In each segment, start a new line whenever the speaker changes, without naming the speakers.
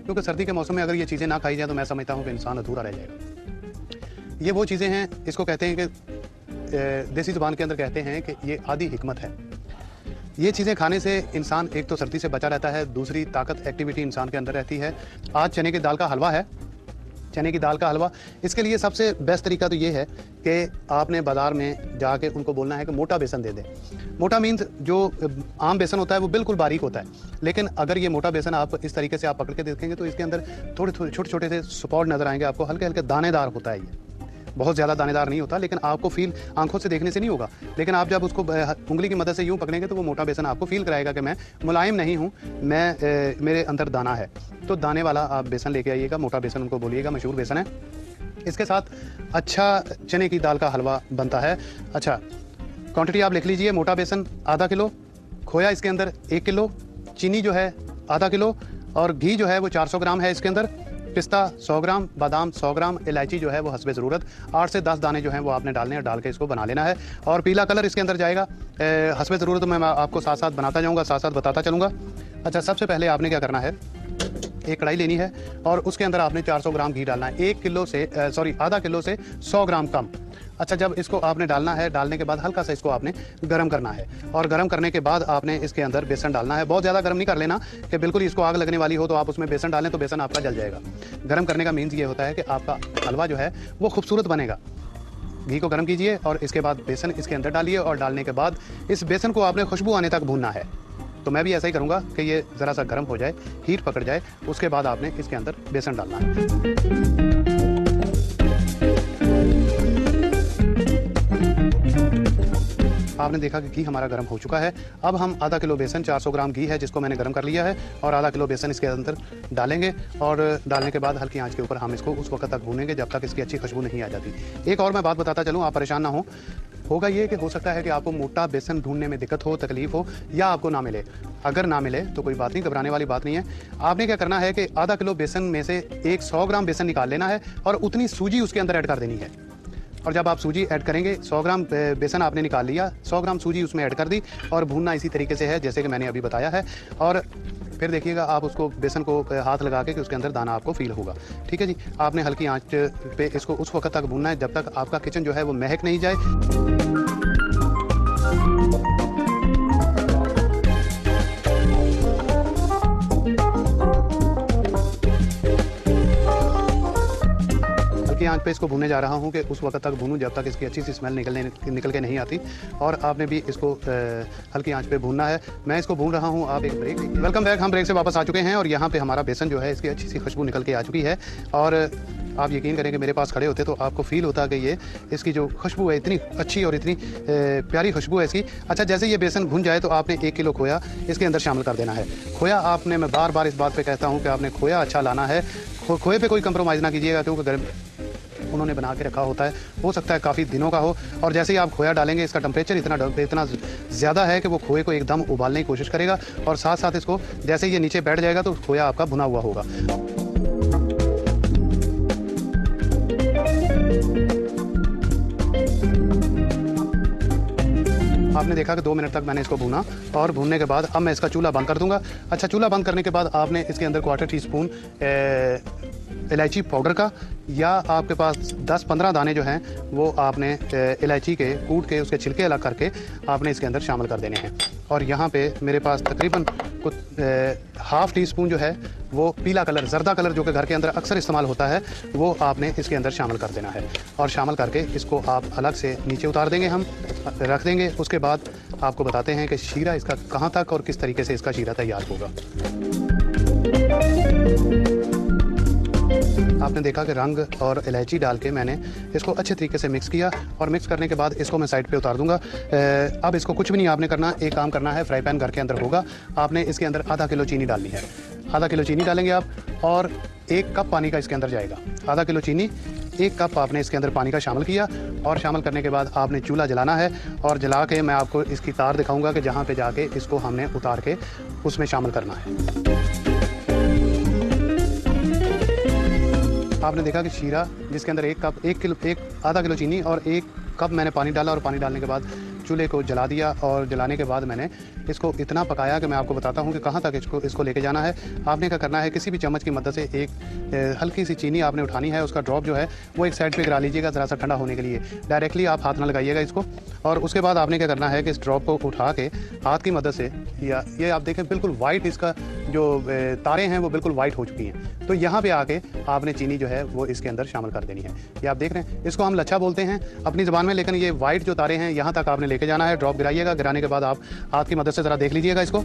क्योंकि सर्दी के मौसम में अगर ये चीज़ें ना खाई जाए तो मैं समझता हूँ कि इंसान अधूरा रह जाएगा। ये वो चीज़ें हैं, इसको कहते हैं कि देसी ज़ुबान के अंदर कहते हैं कि ये आधी हिकमत है। ये चीज़ें खाने से इंसान एक तो सर्दी से बचा रहता है, दूसरी ताकत एक्टिविटी इंसान के अंदर रहती है। आज चने की दाल का हलवा है, चने की दाल का हलवा। इसके लिए सबसे बेस्ट तरीका तो ये है कि आपने बाज़ार में जाके उनको बोलना है कि मोटा बेसन दे दें। मोटा मीन्स जो आम बेसन होता है वो बिल्कुल बारीक होता है, लेकिन अगर ये मोटा बेसन आप इस तरीके से आप पकड़ के देखेंगे तो इसके अंदर थोड़े थोड़े छोटे छोटे से स्पॉट नज़र आएंगे आपको, हल्के हल्के दानेदार होता है। ये बहुत ज़्यादा दानेदार नहीं होता, लेकिन आपको फील आंखों से देखने से नहीं होगा, लेकिन आप जब उसको उंगली की मदद से यूँ पकड़ेंगे तो वो मोटा बेसन आपको फील कराएगा कि मैं मुलायम नहीं हूँ, मैं मेरे अंदर दाना है। तो दाने वाला आप बेसन लेके आइएगा, मोटा बेसन उनको बोलिएगा, मशहूर बेसन है। इसके साथ अच्छा चने की दाल का हलवा बनता है। अच्छा, क्वांटिटी आप लिख लीजिए। मोटा बेसन आधा किलो, खोया इसके अंदर 1 किलो, चीनी जो है आधा किलो, और घी जो है वो 400 ग्राम है इसके अंदर, पिस्ता 100 ग्राम, बादाम 100 ग्राम, इलायची जो है वो हस्बे ज़रूरत 8 से 10 दाने जो हैं वो आपने डालने हैं, डाल के इसको बना लेना है। और पीला कलर इसके अंदर जाएगा हस्बे ज़रूरत, तो मैं आपको साथ साथ बनाता जाऊँगा, साथ साथ बताता चलूँगा। अच्छा, सबसे पहले आपने क्या करना है, एक कढ़ाई लेनी है और उसके अंदर आपने 400 ग्राम घी डालना है। 1 किलो से आधा किलो से 100 ग्राम कम। अच्छा, जब इसको आपने डालना है, डालने के बाद हल्का सा इसको आपने गर्म करना है, और गर्म करने के बाद आपने इसके अंदर बेसन डालना है। बहुत ज़्यादा गर्म नहीं कर लेना कि बिल्कुल इसको आग लगने वाली हो तो आप उसमें बेसन डालें तो बेसन आपका जल जाएगा। गर्म करने का मीन्स ये होता है कि आपका हलवा जो है वो खूबसूरत बनेगा। घी को गर्म कीजिए और इसके बाद बेसन इसके अंदर डालिए, और डालने के बाद इस बेसन को आपने खुशबू आने तक भूनना है। तो मैं भी ऐसा ही करूँगा कि ये ज़रा सा गर्म हो जाए, हीट पकड़ जाए, उसके बाद आपने इसके अंदर बेसन डालना है। आपने देखा कि घी हमारा गर्म हो चुका है। अब हम आधा किलो बेसन, 400 ग्राम घी है जिसको मैंने गर्म कर लिया है, और आधा किलो बेसन इसके अंदर डालेंगे, और डालने के बाद हल्की आंच के ऊपर हम इसको उस वक्त तक भूनेंगे जब तक इसकी अच्छी खुशबू नहीं आ जाती। एक और मैं बात बताता चलूँ, आप परेशान ना हो। होगा ये कि हो सकता है कि आपको मोटा बेसन ढूंढने में दिक्कत हो, तकलीफ हो, या आपको ना मिले। अगर ना मिले तो कोई बात नहीं, घबराने वाली बात नहीं है। आपने क्या करना है कि आधा किलो बेसन में से 100 ग्राम बेसन निकाल लेना है और उतनी सूजी उसके अंदर ऐड कर देनी है। और जब आप सूजी ऐड करेंगे, 100 ग्राम बेसन आपने निकाल लिया, 100 ग्राम सूजी उसमें ऐड कर दी, और भूनना इसी तरीके से है जैसे कि मैंने अभी बताया है। और फिर देखिएगा आप उसको बेसन को हाथ लगा के कि उसके अंदर दाना आपको फील होगा। ठीक है जी, आपने हल्की आंच पे इसको उस वक्त तक भूनना है जब तक आपका किचन जो है वो महक नहीं जाए। आंच पे इसको भूनने जा रहा हूँ कि उस वक्त तक भूनूं जब तक इसकी अच्छी सी स्मेल निकल के नहीं आती, और आपने भी इसको हल्की आंच पे भूनना है। मैं इसको भून रहा हूँ, आप एक ब्रेक लीजिए। वेलकम बैक, हम ब्रेक से वापस आ चुके हैं और यहाँ पे हमारा बेसन जो है इसकी अच्छी सी खुशबू निकल के आ चुकी है, और आप यकीन करें कि मेरे पास खड़े होते तो आपको फील होता कि ये इसकी जो खुशबू है इतनी अच्छी और इतनी प्यारी खुशबू है इसकी। अच्छा, जैसे ये बेसन भुन जाए तो आपने 1 किलो खोया इसके अंदर शामिल कर देना है। खोया आपने, मैं बार बार इस बात पे कहता हूँ कि आपने खोया अच्छा लाना है, खोए पे कोई कंप्रोमाइज़ ना कीजिएगा, क्योंकि गर्म उन्होंने बना के रखा होता है, हो सकता है काफ़ी दिनों का हो। और जैसे ही आप खोया डालेंगे, इसका टेम्परेचर इतना ज़्यादा है कि वो खोए को एकदम उबालने की कोशिश करेगा, और साथ साथ इसको जैसे ये नीचे बैठ जाएगा तो खोया आपका भुना हुआ होगा। आपने देखा कि 2 मिनट तक मैंने इसको भूना, और भूनने के बाद अब मैं इसका चूल्हा बंद कर दूंगा। अच्छा, चूल्हा बंद करने के बाद आपने इसके अंदर 1/4 टीस्पून इलायची पाउडर का, या आपके पास 10-15 दाने जो हैं वो आपने इलायची के कूट के उसके छिलके अलग करके आपने इसके अंदर शामिल कर देने हैं। और यहाँ पे मेरे पास तकरीबन कुछ 1/2 टीस्पून जो है वो पीला कलर, जर्दा कलर, जो कि घर के अंदर अक्सर इस्तेमाल होता है, वो आपने इसके अंदर शामिल कर देना है। और शामिल करके इसको आप अलग से नीचे उतार देंगे, हम रख देंगे। उसके बाद आपको बताते हैं कि शीरा इसका कहाँ तक और किस तरीके से इसका शीरा तैयार होगा। आपने देखा कि रंग और इलायची डाल के मैंने इसको अच्छे तरीके से मिक्स किया, और मिक्स करने के बाद इसको मैं साइड पे उतार दूंगा। अब इसको कुछ भी नहीं आपने करना, एक काम करना है, फ्राई पैन घर के अंदर होगा, आपने इसके अंदर आधा किलो चीनी डालनी है। आधा किलो चीनी डालेंगे आप, और 1 कप पानी का इसके अंदर जाएगा। आधा किलो चीनी, 1 कप आपने इसके अंदर पानी का शामिल किया, और शामिल करने के बाद आपने चूल्हा जलाना है, और जला के मैं आपको इसकी तार दिखाऊंगा कि जहाँ पे जाके इसको हमने उतार के उसमें शामिल करना है। आपने देखा कि शीरा जिसके अंदर 1 आधा किलो चीनी और 1 कप मैंने पानी डाला, और पानी डालने के बाद चूल्हे को जला दिया और जलाने के बाद मैंने इसको इतना पकाया कि मैं आपको बताता हूँ कि कहाँ तक इसको लेके जाना है। आपने क्या करना है, किसी भी चम्मच की मदद से एक हल्की सी चीनी आपने उठानी है, उसका ड्रॉप जो है वो एक साइड पे गिरा लीजिएगा ज़रा सा ठंडा होने के लिए। डायरेक्टली आप हाथ ना लगाइएगा इसको। और उसके बाद आपने क्या करना है कि इस ड्रॉप को उठा के हाथ की मदद से, या ये आप देखें बिल्कुल वाइट इसका जो तारे हैं वो बिल्कुल वाइट हो चुकी हैं। तो यहाँ पे आके आपने चीनी जो है वो इसके अंदर शामिल कर देनी है। ये आप देख रहे हैं, इसको हम लच्छा बोलते हैं अपनी ज़बान में, लेकिन ये वाइट जो तारे हैं यहाँ तक आपने लेके जाना है। ड्रॉप गिराइएगा, गिराने के बाद आप हाथ की मदद से ज़रा देख लीजिएगा इसको।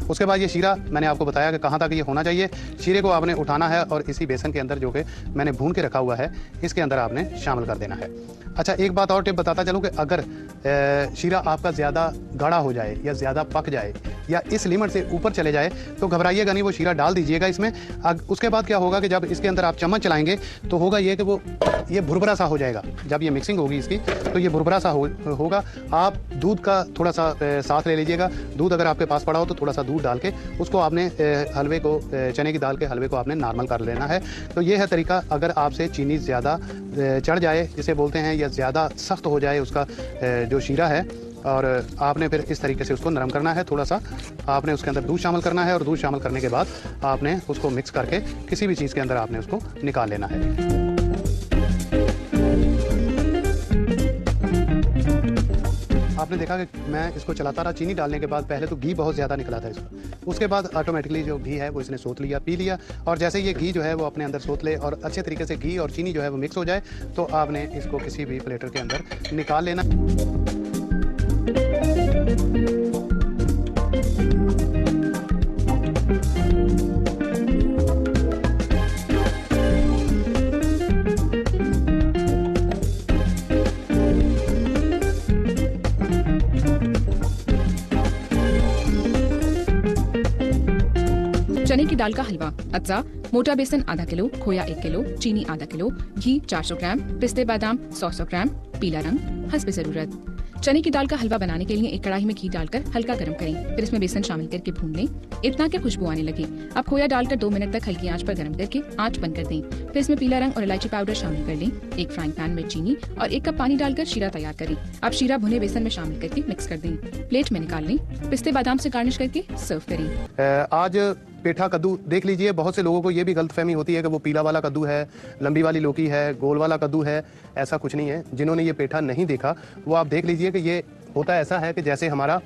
उसके बाद ये शीरा मैंने आपको बताया कि कहाँ तक ये होना चाहिए। शीरे को आपने उठाना है और इसी बेसन के अंदर जो कि मैंने भून के रखा हुआ है इसके अंदर आपने शामिल कर देना है। अच्छा, एक बात और टिप बताता चलूँ कि अगर शीरा आपका ज़्यादा गाढ़ा हो जाए या ज़्यादा पक जाए या इस लिमिट से ऊपर चले जाए तो घबराइएगा नहीं, वो शीरा डाल दीजिएगा इसमें। उसके बाद क्या होगा कि जब इसके अंदर आप चम्मच चलाएंगे तो होगा ये कि वो ये भुरभुरा सा हो जाएगा। जब ये मिक्सिंग होगी इसकी तो ये भुरभुरा सा होगा। आप दूध का थोड़ा सा साथ ले लीजिएगा। दूध अगर आपके पास पड़ा हो तो थोड़ा सा दूध डाल के उसको आपने हलवे को, चने की दाल के हलवे को आपने नॉर्मल कर लेना है। तो ये है तरीका। अगर आपसे चीनी ज़्यादा चढ़ जाए, जिसे बोलते हैं, या ज़्यादा सख्त हो जाए उसका जो शीरा है, और आपने फिर इस तरीके से उसको नरम करना है। थोड़ा सा आपने उसके अंदर दूध शामिल करना है और दूध शामिल करने के बाद आपने उसको मिक्स करके किसी भी चीज़ के अंदर आपने उसको निकाल लेना है। आपने देखा कि मैं इसको चलाता रहा। चीनी डालने के बाद पहले तो घी बहुत ज़्यादा निकला था इसका, उसके बाद ऑटोमेटिकली जो घी है वो इसने सोख लिया, पी लिया। और जैसे ये घी जो है वो अपने अंदर सोख ले और अच्छे तरीके से घी और चीनी जो है वो मिक्स हो जाए तो आपने इसको किसी भी प्लेटर के अंदर निकाल लेना।
चने की दाल का हलवा। अज्जा, मोटा बेसन आधा किलो, खोया 1 किलो, चीनी आधा किलो, घी 400 ग्राम, पिस्ते बादाम 100 ग्राम, पीला रंग हस्ब ज़रूरत। चने की दाल का हलवा बनाने के लिए एक कढ़ाई में घी डालकर हल्का गर्म करें, फिर इसमें बेसन शामिल करके भून लें इतना कि खुशबू आने लगे। अब खोया डालकर 2 मिनट तक हल्की आंच पर गर्म करके आंच बंद कर दें। फिर इसमें पीला रंग और इलायची पाउडर शामिल कर लें। एक फ्राइंग पैन में चीनी और 1 कप पानी डालकर शीरा तैयार करें। अब शीरा भुने बेसन में शामिल करके मिक्स कर दें। प्लेट में निकाल लें। पिस्ते बादाम से गार्निश करके सर्व करें।
आज पेठा कद्दू देख लीजिए। बहुत से लोगों को ये भी गलतफहमी होती है कि वो पीला वाला कद्दू है, लंबी वाली लौकी है, गोल वाला कद्दू है। ऐसा कुछ नहीं है। जिन्होंने ये पेठा नहीं देखा वो आप देख लीजिए कि ये होता ऐसा है कि जैसे हमारा,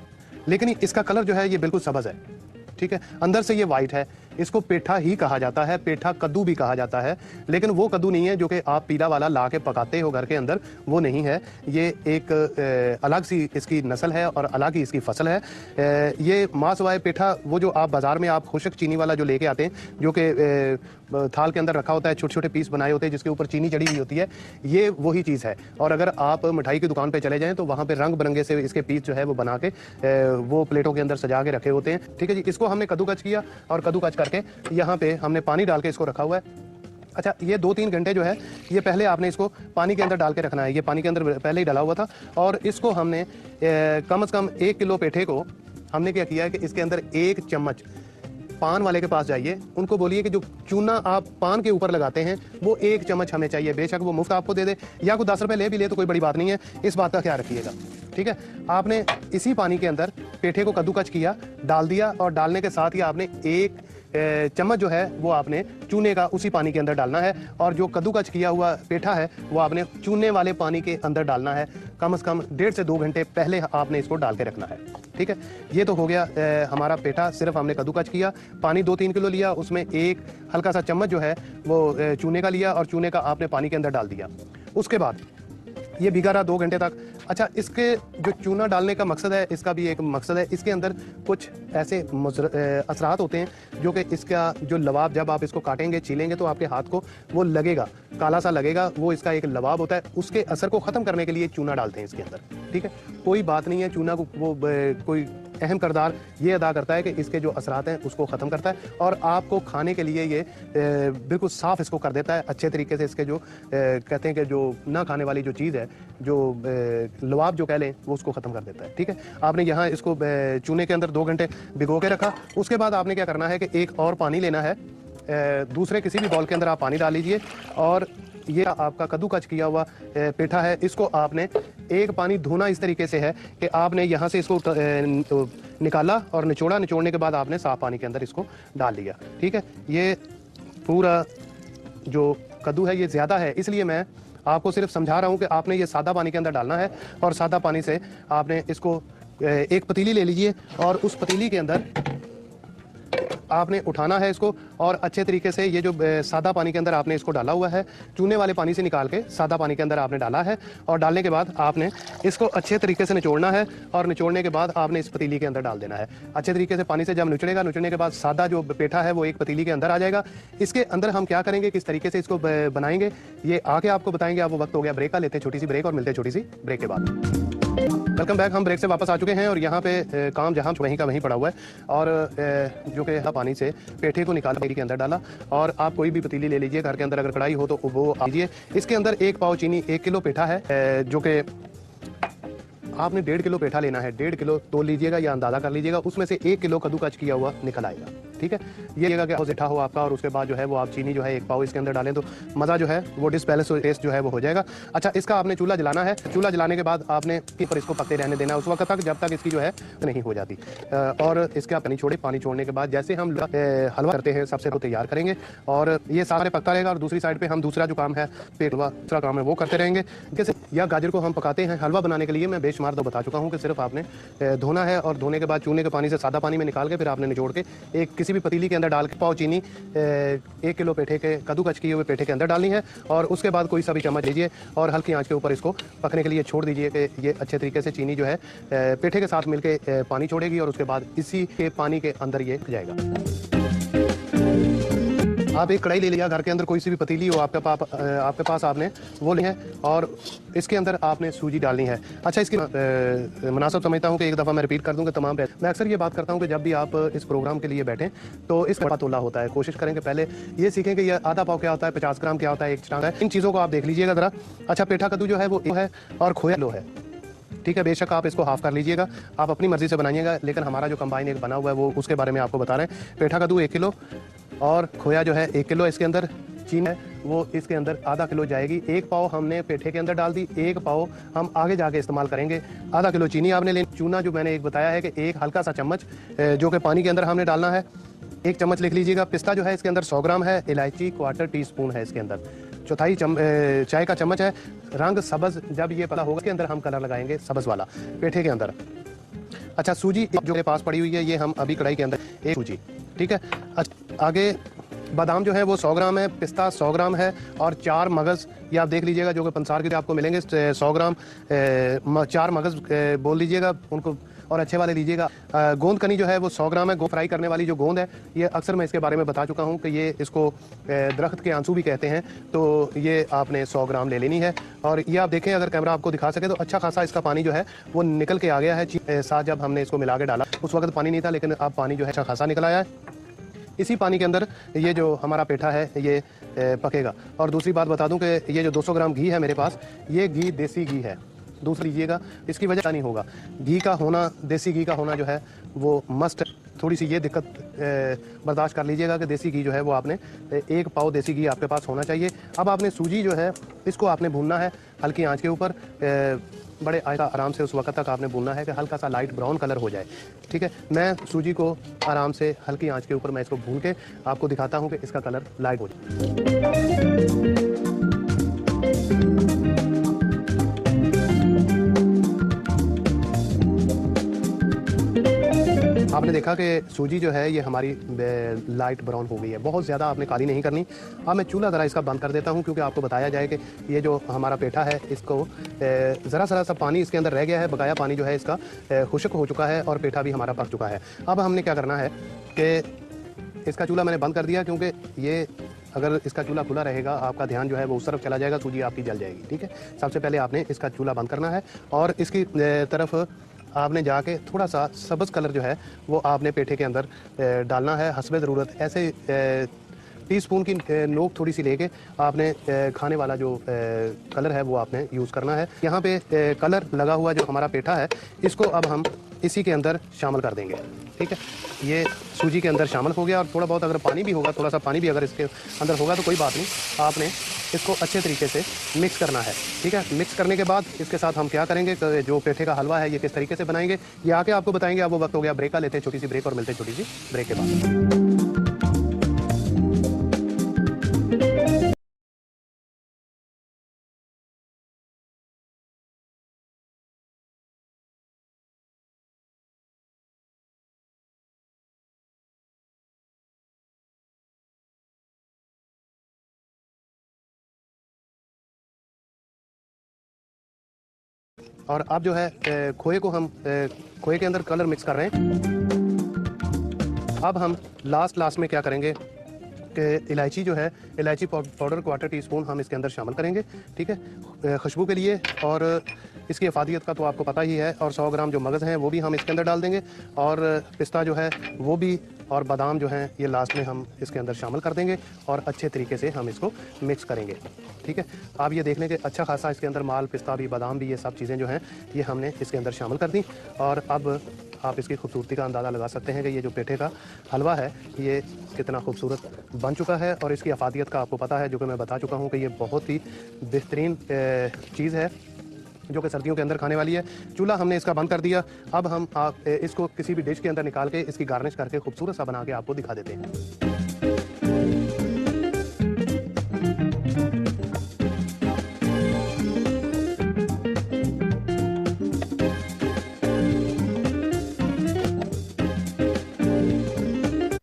लेकिन इसका कलर जो है ये बिल्कुल सब्ज़ है, ठीक है, अंदर से ये वाइट है। इसको पेठा ही कहा जाता है, पेठा कद्दू भी कहा जाता है, लेकिन वो कद्दू नहीं है जो कि आप पीला वाला ला के पकाते हो घर के अंदर, वो नहीं है। ये एक अलग सी इसकी नस्ल है और अलग ही इसकी फसल है। ये मांसवाए पेठा वो जो आप बाज़ार में आप खुशक चीनी वाला जो लेके आते हैं, जो कि थाल के अंदर रखा होता है, छोटे छोटे पीस बनाए होते हैं जिसके ऊपर चीनी चढ़ी हुई होती है, ये वही चीज़ है। और अगर आप मिठाई की दुकान पे चले जाएं तो वहाँ पे रंग बिरंगे से इसके पीस जो है वो बना के वो प्लेटों के अंदर सजा के रखे होते हैं, ठीक है जी। इसको हमने कद्दूकस किया और कद्दूकस करके यहाँ पे हमने पानी डाल के इसको रखा हुआ है। अच्छा, ये 2-3 घंटे जो है ये पहले आपने इसको पानी के अंदर डाल के रखना है। ये पानी के अंदर पहले ही डाला हुआ था और इसको हमने कम से कम 1 किलो पेठे को हमने क्या किया है कि इसके अंदर 1 चम्मच, पान वाले के पास जाइए, उनको बोलिए कि जो चूना आप पान के ऊपर लगाते हैं वो 1 चम्मच हमें चाहिए। बेशक वो मुफ्त आपको दे दे या कोई 10 रुपए ले भी ले तो कोई बड़ी बात नहीं है, इस बात का ख्याल रखिएगा, ठीक है। आपने इसी पानी के अंदर पेठे को कद्दूकस किया, डाल दिया और डालने के साथ ही आपने 1 चम्मच जो है वो आपने चूने का उसी पानी के अंदर डालना है और जो कद्दूकस किया हुआ पेठा है वो आपने चूने वाले पानी के अंदर डालना है। कम से कम 1.5 से 2 घंटे पहले आपने इसको डाल के रखना है, ठीक है। ये तो हो गया हमारा पेठा। सिर्फ हमने कद्दूकस किया, पानी 2-3 किलो लिया, उसमें 1 हल्का सा चम्मच जो है वो चूने का लिया और चूने का आपने पानी के अंदर डाल दिया। उसके बाद ये भिगा रहा 2 घंटे तक। अच्छा, इसके जो चूना डालने का मकसद है, इसका भी एक मकसद है। इसके अंदर कुछ ऐसे असरात होते हैं जो कि इसका जो लवाब, जब आप इसको काटेंगे छीलेंगे तो आपके हाथ को वो लगेगा, काला सा लगेगा, वो इसका एक लवाब होता है। उसके असर को ख़त्म करने के लिए चूना डालते हैं इसके अंदर, ठीक है। कोई बात नहीं है, चूना को वो कोई अहम किरदार ये अदा करता है कि इसके जो असरात हैं उसको ख़त्म करता है और आपको खाने के लिए ये बिल्कुल साफ़ इसको कर देता है अच्छे तरीके से। इसके जो कहते हैं कि जो ना खाने वाली जो चीज़ है, जो लवाब जो कह लें, वो उसको ख़त्म कर देता है, ठीक है। आपने यहाँ इसको चूने के अंदर 2 घंटे भिगो के रखा। उसके बाद आपने क्या करना है कि एक और पानी लेना है, दूसरे किसी भी बॉल के अंदर आप पानी डाल लीजिए और ये आपका कद्दूकस किया हुआ पेठा है। इसको आपने एक पानी धोना इस तरीके से है कि आपने यहाँ से इसको निकाला और निचोड़ा, निचोड़ने के बाद आपने साफ पानी के अंदर इसको डाल दिया। ठीक है, ये पूरा जो कद्दू है ये ज़्यादा है, इसलिए मैं आपको सिर्फ समझा रहा हूँ कि आपने ये सादा पानी के अंदर डालना है और सादा पानी से आपने इसको एक पतीली ले लीजिए और उस पतीली के अंदर आपने उठाना है इसको और अच्छे तरीके से ये जो सादा पानी के अंदर आपने इसको डाला हुआ है, चूने वाले पानी से निकाल के सादा पानी के अंदर आपने डाला है और डालने के बाद आपने इसको अच्छे तरीके से निचोड़ना है और निचोड़ने के बाद आपने इस पतीली के अंदर डाल देना है। अच्छे तरीके से पानी से जब निचड़ेगा, निचड़ने के बाद सादा जो पेठा है वो एक पतीली के अंदर आ जाएगा। इसके अंदर हम क्या करेंगे, किस तरीके से इसको बनाएंगे, ये आके आपको बताएंगे। अब वो वक्त हो गया ब्रेक का, लेते हैं छोटी सी ब्रेक और मिलते हैं छोटी सी ब्रेक के बाद। Welcome back. हम ब्रेक से वापस आ चुके हैं और यहाँ पे काम जहाँ वहीं का वहीं पड़ा हुआ है और जो कि पानी से पेठे को निकाला, पतीली के अंदर डाला और आप कोई भी पतीली ले लीजिए, घर के अंदर अगर कढ़ाई हो तो वो लीजिए। इसके अंदर 1 पाव चीनी, 1 किलो पेठा है, जो कि आपने 1.5 किलो पेठा लेना है। 1.5 किलो तोल लीजिएगा या अंदाजा कर लीजिएगा, उसमें से 1 किलो कद्दूकस किया हुआ निकल आएगा। ठीक है, ये जगह क्या ऊठा हो आपका और उसके बाद जो है वो आप चीनी जो है 1 पाव इसके अंदर डालें तो मज़ा जो है वो डिसबैलेंस टेस्ट जो है वो हो जाएगा। अच्छा, इसका आपने चूल्हा जलाना है। चूल्हा जलाने के बाद आपने पर इसको पकते रहने देना उस वक्त तक जब तक इसकी जो है नहीं हो जाती। और इसके आप पानी छोड़े, पानी छोड़ने के बाद जैसे हम हलवा करते हैं सबसे तैयार करेंगे और ये सारे पकता रहेगा और दूसरी साइड पर हम दूसरा जो काम है हलवा, दूसरा काम है वो करते रहेंगे। जैसे या गाजर को हम पकाते हैं हलवा बनाने के लिए, मैं बेशुमार तो बता चुका हूँ कि सिर्फ आपने धोना है और धोने के बाद चूने के पानी से सादा पानी में निकाल के फिर आपने निचोड़ के एक किसी भी पतीली के अंदर डाल के पाव चीनी 1 किलो पेठे के कद्दूकस किए हुए पेठे के अंदर डालनी है और उसके बाद कोई सा भी चम्मच लीजिए और हल्की आंच के ऊपर इसको पकने के लिए छोड़ दीजिए कि ये अच्छे तरीके से चीनी जो है पेठे के साथ मिलके पानी छोड़ेगी और उसके बाद इसी के पानी के अंदर ये जाएगा। आप एक कढ़ाई ले लिया, घर के अंदर कोई सी भी पतीली हो आपके पास आपने वो ली है और इसके अंदर आपने सूजी डालनी है। अच्छा, इसकी मुनासिब समझता हूँ कि एक दफ़ा मैं रिपीट कर दूँगा तमाम। मैं अक्सर ये बात करता हूँ कि जब भी आप इस प्रोग्राम के लिए बैठें तो इसका तोला होता है। कोशिश करें कि पहले ये सीखें कि यह आधा पाव क्या होता है, 50 ग्राम क्या होता है, 1 चांग है। इन चीज़ों को आप देख लीजिएगा ज़रा। अच्छा, पेठा कद्दू जो है वो है और खोया लो है। ठीक है, बेशक आप इसको हाफ कर लीजिएगा, आप अपनी मर्जी से बनाइएगा, लेकिन हमारा जो कंबाइन एक बना हुआ है वो उसके बारे में आपको बता रहे हैं। पेठा कद्दू 1 किलो और खोया जो है 1 किलो, इसके अंदर चीनी है वो इसके अंदर आधा किलो जाएगी। 1 पाव हमने पेठे के अंदर डाल दी, 1 पाव हम आगे जाके इस्तेमाल करेंगे। आधा किलो चीनी आपने लेनी। चूना जो मैंने एक बताया है कि एक हल्का सा चम्मच जो कि पानी के अंदर हमने डालना है, 1 चम्मच लिख लीजिएगा। पिस्ता जो है इसके अंदर 100 ग्राम है। इलायची 1/4 टीस्पून है इसके अंदर। चौथाई चाय का चम्मच है। रंग सब्ज़, जब ये पता होगा इसके अंदर हम कलर लगाएंगे सब्ज़ वाला पेठे के अंदर। अच्छा, सूजी जो के पास पड़ी हुई है ये हम अभी कढ़ाई के अंदर एक सूजी। ठीक है, आगे बादाम जो है वो 100 ग्राम है, पिस्ता 100 ग्राम है और 4 मगज़ ये आप देख लीजिएगा जो कि पंसार के आपको मिलेंगे 100 ग्राम। 4 मगज़ बोल लीजिएगा उनको और अच्छे वाले लीजिएगा। गोंद कनी जो है वो 100 ग्राम है। गोंद फ्राई करने वाली जो गोंद है ये अक्सर मैं इसके बारे में बता चुका हूँ कि ये इसको दरख्त के आंसू भी कहते हैं, तो ये आपने 100 ग्राम ले लेनी है। और ये आप देखें, अगर कैमरा आपको दिखा सके तो अच्छा खासा इसका पानी जो है वो निकल के आ गया है। साथ जब हमने इसको मिला के डाला उस वक्त पानी नहीं था, लेकिन अब पानी जो है अच्छा खासा निकल आया है। इसी पानी के अंदर ये जो हमारा पेठा है ये पकेगा। और दूसरी बात बता दूं कि ये जो 200 ग्राम घी है मेरे पास, ये घी देसी घी है। दूसरी लीजिएगा, इसकी वजह नहीं होगा। घी का होना, देसी घी का होना जो है वो मस्ट। थोड़ी सी ये दिक्कत बर्दाश्त कर लीजिएगा कि देसी घी जो है वो आपने 1 पाव देसी घी आपके पास होना चाहिए। अब आपने सूजी जो है इसको आपने भूनना है हल्की आंच के ऊपर। बड़े आराम से उस वक्त तक आपने भूनना है कि हल्का सा लाइट ब्राउन कलर हो जाए। ठीक है, मैं सूजी को आराम से हल्की आंच के ऊपर मैं इसको भून के आपको दिखाता हूँ कि इसका कलर लाइट हो जाए। आपने देखा कि सूजी जो है ये हमारी लाइट ब्राउन हो गई है, बहुत ज़्यादा आपने काली नहीं करनी। अब मैं चूल्हा ज़रा इसका बंद कर देता हूँ क्योंकि आपको बताया जाए कि ये जो हमारा पेठा है इसको ज़रा सा पानी इसके अंदर रह गया है, बकाया पानी जो है इसका खुश्क हो चुका है और पेठा भी हमारा पक चुका है। अब हमने क्या करना है कि इसका चूल्हा मैंने बंद कर दिया क्योंकि ये अगर इसका चूल्हा खुला रहेगा आपका ध्यान जो है वो उस तरफ चला जाएगा, सूजी आपकी जल जाएगी। ठीक है, सबसे पहले आपने इसका चूल्हा बंद करना है और इसकी तरफ आपने जाके थोड़ा सा सब्ज़ कलर जो है वो आपने पेठे के अंदर डालना है हस्बे ज़रूरत। ऐसे टीस्पून की नोक थोड़ी सी लेके आपने खाने वाला जो कलर है वो आपने यूज़ करना है। यहाँ पे कलर लगा हुआ जो हमारा पेठा है इसको अब हम इसी के अंदर शामिल कर देंगे। ठीक है, ये सूजी के अंदर शामिल हो गया। और थोड़ा बहुत अगर पानी भी होगा, थोड़ा सा पानी भी अगर इसके अंदर होगा तो कोई बात नहीं, आपने इसको अच्छे तरीके से मिक्स करना है। ठीक है, मिक्स करने के बाद इसके साथ हम क्या करेंगे, जो पेठे का हलवा है ये किस तरीके से बनाएंगे ये आके आपको बताएंगे। अब वो वक्त हो गया ब्रेक का, लेते हैं छोटी सी ब्रेक और मिलते हैं छोटी सी ब्रेक के बाद। और अब जो है खोए को हम खोए के अंदर कलर मिक्स कर रहे हैं। अब हम लास्ट में क्या करेंगे कि इलायची जो है, इलायची पाउडर 1/4 टीस्पून हम इसके अंदर शामिल करेंगे। ठीक है, खुशबू के लिए। और इसकी अफादियत का तो आपको पता ही है। और 100 ग्राम जो मगज़ हैं वो भी हम इसके अंदर डाल देंगे। और पिस्ता जो है वो भी, और बादाम जो हैं ये लास्ट में हम इसके अंदर शामिल कर देंगे और अच्छे तरीके से हम इसको मिक्स करेंगे। ठीक है, आप ये देख लें कि अच्छा खासा इसके अंदर माल, पिस्ता भी, बादाम भी, ये सब चीज़ें जो हैं ये हमने इसके अंदर शामिल कर दी। और अब आप इसकी खूबसूरती का अंदाज़ा लगा सकते हैं कि ये जो पेठे का हलवा है ये कितना खूबसूरत बन चुका है। और इसकी अफादियत का आपको पता है, जो कि मैं बता चुका हूँ कि ये बहुत ही बेहतरीन चीज़ है जो कि सर्दियों के अंदर खाने वाली है। चूल्हा हमने इसका बंद कर दिया। अब हम इसको किसी भी डिश के अंदर निकाल के इसकी गार्निश करके खूबसूरत सा बना के आपको दिखा देते हैं।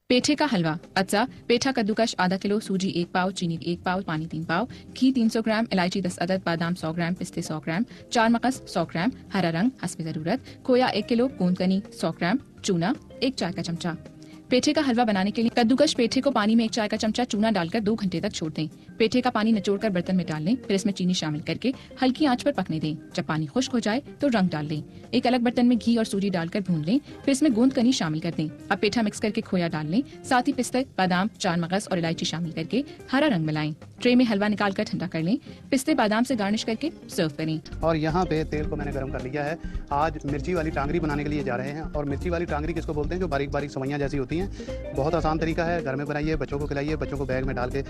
पेठे का हलवा। अज्जा: पेठा कद्दूकश आधा किलो, सूजी 1 पाव, चीनी 1 पाव, पानी 3 पाव, घी 300 ग्राम, इलायची 10 अदद, बादाम 100 ग्राम, पिस्ते 100 ग्राम, 4 मगज 100 ग्राम, हरा रंग हस्बे ज़रूरत, खोया 1 किलो, गोंदकनी 100 ग्राम, चूना 1 चाय का चमचा। पेठे का हलवा बनाने के लिए कद्दूकश पेठे को पानी में 1 चाय का चमचा चूना डालकर 2 घंटे तक छोड़ दें। पेठे का पानी निचोड़कर बर्तन में डाल लें, फिर इसमें चीनी शामिल करके हल्की आंच पर पकने दें। जब पानी खुश्क हो जाए तो रंग डाल लें। एक अलग बर्तन में घी और सूजी डालकर भून लें, फिर इसमें गोंदकनी शामिल कर दें। अब पेठा मिक्स करके खोया डाल लें, साथ ही पिस्ते, बादाम, 4 मगज और इलायची शामिल करके हरा रंग मिलाएं। ट्रे में हलवा निकालकर ठंडा कर लें। पिस्ते बादाम से गार्निश करके सर्व करें।
और यहाँ पे तेल को मैंने गर्म कर लिया है। आज मिर्ची वाली टांगरी बनाने के लिए जा रहे हैं। और मिर्ची वाली टांगरी किसको बोलते हैं, जो बारीक बारीक सवैयाँ जैसी होती हैं। बहुत आसान तरीका है, घर में बनाइए, बच्चों को खिलाइए, बच्चों को बैग में डाल के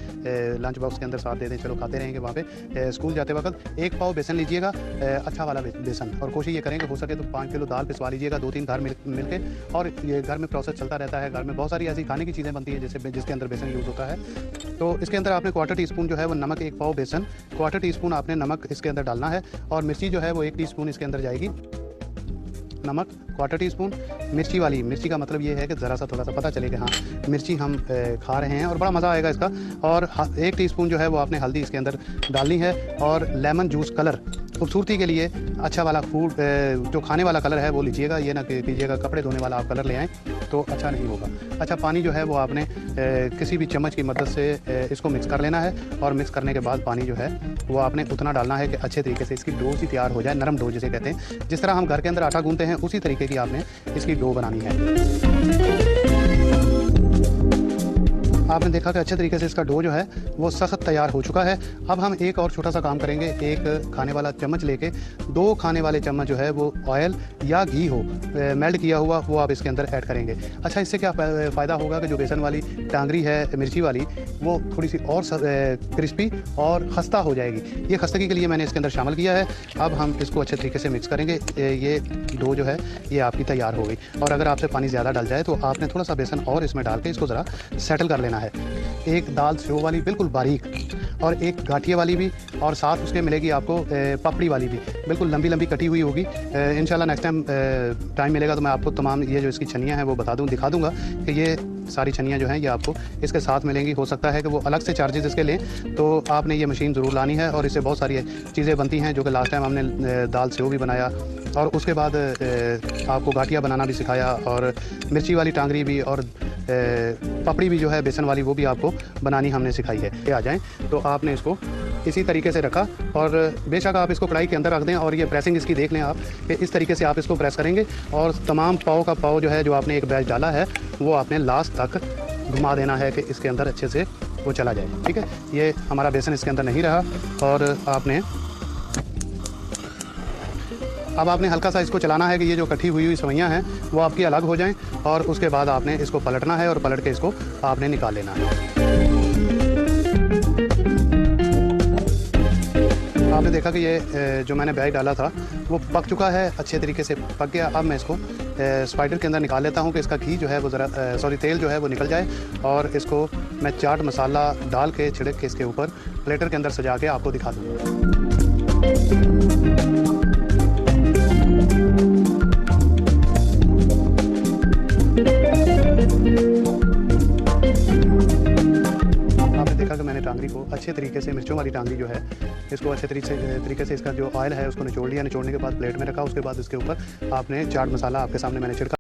लंच बॉक्स के अंदर साथ दे दें, चलो खाते रहेंगे वहाँ पे स्कूल जाते वक्त। 1 पाव बेसन लीजिएगा, अच्छा वाला बेसन, और कोशिश ये करें कि हो सके तो 5 किलो दाल पिसवा लीजिएगा, 2-3 घर मिल के। और ये घर में प्रोसेस चलता रहता है। घर में बहुत सारी ऐसी खाने की चीज़ें बनती है जिसके अंदर बेसन यूज़ होता है। तो इसके अंदर आपने 1/4 टीस्पून जो है वो नमक, 1 पाव बेसन, 1/4 टीस्पून आपने नमक इसके अंदर डालना है। और मिर्ची जो है वो 1 टीस्पून इसके अंदर जाएगी। नमक 1/4 टीस्पून। मिर्ची वाली, मिर्ची का मतलब ये है कि ज़रा सा थोड़ा सा पता चले कि हाँ मिर्ची हम खा रहे हैं, और बड़ा मज़ा आएगा इसका। और 1 टीस्पून जो है वो आपने हल्दी इसके अंदर डालनी है। और लेमन जूस कलर, खूबसूरती के लिए अच्छा वाला फूड जो खाने वाला कलर है वो लीजिएगा। ये ना कीजिएगा कपड़े धोने वाला आप कलर ले आएँ तो अच्छा नहीं होगा। अच्छा, पानी जो है वो आपने किसी भी चम्मच की मदद से इसको मिक्स कर लेना है। और मिक्स करने के बाद पानी जो है वो आपने उतना डालना है कि अच्छे तरीके से इसकी डो सी तैयार हो जाए, नरम डो जिसे कहते हैं। जिस तरह हम घर के अंदर आटा गूंथते हैं उसी तरीके की आपने इसकी डो बनानी है। आपने देखा कि अच्छे तरीके से इसका डो जो है वो सख्त तैयार हो चुका है। अब हम एक और छोटा सा काम करेंगे। एक खाने वाला चम्मच लेके 2 खाने वाले चम्मच जो है वो ऑयल या घी हो मेल्ट किया हुआ वो आप इसके अंदर ऐड करेंगे। अच्छा, इससे क्या फ़ायदा होगा कि जो बेसन वाली टांगरी है मिर्ची वाली वो थोड़ी सी और क्रिस्पी और खस्ता हो जाएगी। ये खस्तगी के लिए मैंने इसके अंदर शामिल किया है। अब हम इसको अच्छे तरीके से मिक्स करेंगे। ये डो जो है ये आपकी तैयार हो गई। और अगर आपसे पानी ज़्यादा डल जाए तो आपने थोड़ा सा बेसन और इसमें डाल के इसको ज़रा सेटल कर लेना है। एक दाल सेव वाली बिल्कुल बारीक, और एक गाठिए वाली भी, और साथ उसके मिलेगी आपको पापड़ी वाली भी, बिल्कुल लंबी लंबी कटी हुई होगी। इंशाल्लाह नेक्स्ट टाइम मिलेगा तो मैं आपको तमाम ये जो इसकी छनियाँ हैं वो दिखा दूंगा कि ये सारी छनियाँ जो हैं ये आपको इसके साथ मिलेंगी। हो सकता है कि वो अलग से चार्जेस इसके लें, तो आपने ये मशीन ज़रूर लानी है। और इससे बहुत सारी चीज़ें बनती हैं, जो कि लास्ट टाइम हमने दाल सेव भी बनाया, और उसके बाद आपको गाठिया बनाना भी सिखाया, और मिर्ची वाली टांगरी भी, और पपड़ी भी जो है बेसन वाली वो भी आपको बनानी हमने सिखाई है। ये आ जाएँ तो आपने इसको इसी तरीके से रखा, और बेशक आप इसको कढ़ाई के अंदर रख दें। और ये प्रेसिंग इसकी देख लें आप कि इस तरीके से आप इसको प्रेस करेंगे, और तमाम पाव का पाव जो है जो आपने एक बैच डाला है वो आपने लास्ट तक घुमा देना है कि इसके अंदर अच्छे से वो चला जाए। ठीक है, ये हमारा बेसन इसके अंदर नहीं रहा। और आपने अब आपने हल्का सा इसको चलाना है कि ये जो कटी हुई सवैयाँ हैं वो आपकी अलग हो जाएं, और उसके बाद आपने इसको पलटना है और पलट के इसको आपने निकाल लेना है। आपने देखा कि ये जो मैंने बैग डाला था वो पक चुका है, अच्छे तरीके से पक गया। अब मैं इसको स्पाइडर के अंदर निकाल लेता हूँ कि इसका घी जो है वो ज़रा तेल जो है वो निकल जाए, और इसको मैं चाट मसाला डाल के छिड़क के इसके ऊपर प्लेटर के अंदर सजा के आपको दिखा दूँगा। आपने देखा कि मैंने टांगरी को अच्छे तरीके से, मिर्चों वाली टांगरी जो है, इसको अच्छे तरीके से इसका जो ऑयल है उसको निचोड़ लिया। निचोड़ने के बाद प्लेट में रखा, उसके बाद इसके ऊपर आपने चाट मसाला आपके सामने मैंने छिड़का।